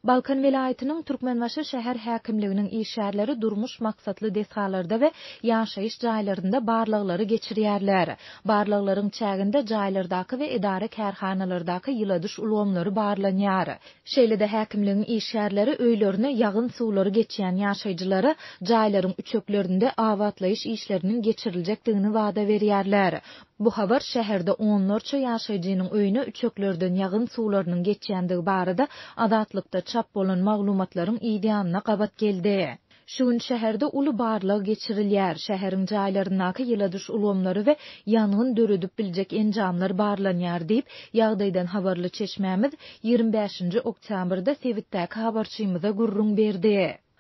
Balkan vilayetinin Türkmenbaşı şäher häkimliginiň işgärleri durmuş maksatly deshalarda we ýaşaýyş jaýlarynda barlyklary geçirýärler. Barlyklaryň çäginde jaýlardaky we idare kärhanalardaky ýyladyş ulgamlary barlanýar. Şeýle-de häkimligiň işgärleri öýlerine ýagyn suwlary geçýän ýaşaýjylary jaýlaryň üçeklerinde awatlaýyş işleriniň geçiriljekdigini wada berýärler. Bu habar şäherde onlarça ýaşaýjynyň öýüne üçeklerden ýagyn suwlarynyň geçýändigi barada adatlykda çap bolan maglumatlaryň ýa gabat geldi. Şu gün şäherde uly barlyk geçirilýär. Şäheriň jaýlaryndaky ýyladyş ulgamlary we ýangyn döredip biljek enjamlar barlanýar diýip ýagdaýdan habarly çeşmämiz 25-nji oktýabrda Sewitdäki habarçymyza gurrun berdi.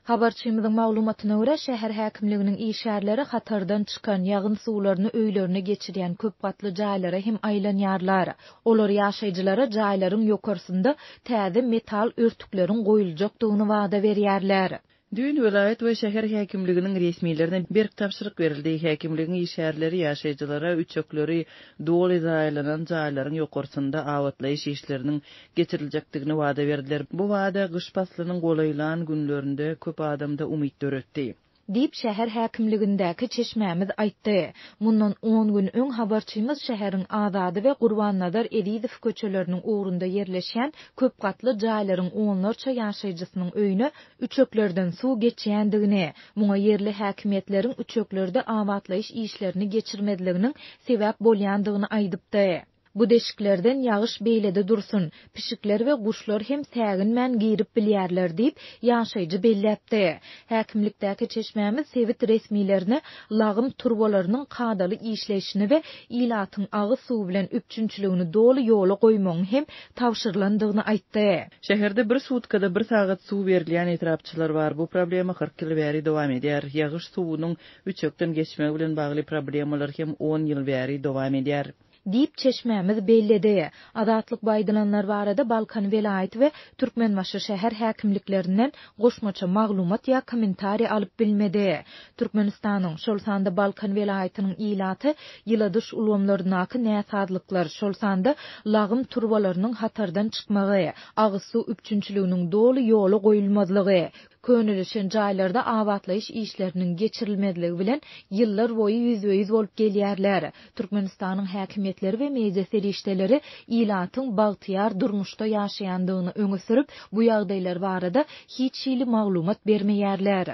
Habarçymyzyň maglumatyna görä şäher häkimliginiň işgärleri hatardan çykan ýagyn suwlaryny öýlerine geçirýän köp gatly jaýlara hem aýlanýarlar. Olar ýaşaýjylara jaýlaryň ýokarsynda täze metal örtükleriň goýuljakdygyny wada berýärler. Düýün vilayet we şäher häkimliginiň resmiýlerine bir tapşyryk berildi. Häkimligiň işgärleri ýaşaýjylara üçekleri doly zaýlanan jaýlaryň ýokarsynda awatlaýyş işleriniň geçiriljekdigini wada berdiler. Bu wada gyş faslynyň golaýlan günlerinde köp adamda umyt döretdi. Diýip şäher häkimligindäki çeşmämiz aýtdy. Mundan 10 gün öň habarçymyz şäheriň Azady we Gurban-Nadar Elizow köçeleriniň ugrunda ýerleşýän köp gatly jaýlaryň onlarça ýaşaýjysynyň öýüne üçeklerden suw geçýändigini, muňa ýerli häkimetleriň üçeklerde awatlaýyş işlerini geçirmediliginiň sebäp bolýandygyny aýdypdy. Bu deşiklerden ýagyş beýlede dursun, pişikler we guşlar hem sägin men girip bilýärler diýip ýaşaýjy belläpdi. Häkimlikdäki çeşmämiz Sewit resmiýlerini lagym turbolarynyň kadaly işleýişini we ilatyň agy suw bilen üpçünçiligini doly ýola goýmagyň hem tawşyrlandygyny aýtdy. Şäherde bir sutkada 1 sagat suw berilýän etrapçylar bar. Bu problema 40 ýyl bäri dowam edýär. Ýagyş suwunyň üçekden geçmegi bilen bagly problemalar hem 10 ýyl bäri dowam edýär. Diýip çeşmämiz belledi. Adatlyk baýdalanlar barada Balkan vilayet we Türkmenbaşy şäher häkimliklerinden goşmaça maglumat ýa kommentari alyp bilmedi. Türkmenistanyň şol sanda Balkan vilayetiniň ilaty ýyladyş ulgamlarynaky näsadlyklar, şol sanda lagym turbalarynyň hatardan çykmagy, agy suw üpçünçiliginiň doly ýola goýulmazlygy, könülüşen jaýlarda awatlaýyş işleriniň geçirilmediligi bilen ýyllar boýy ýüzbeýüz bolup gelýärler. Türkmenistanyň häkimetleri we mejlis erişdeleri ilatyň bagtyar durmuşda ýaşaýandygyny öňe sürüp, bu ýagdaýlar barada hiç ýyly maglumat bermeýärler.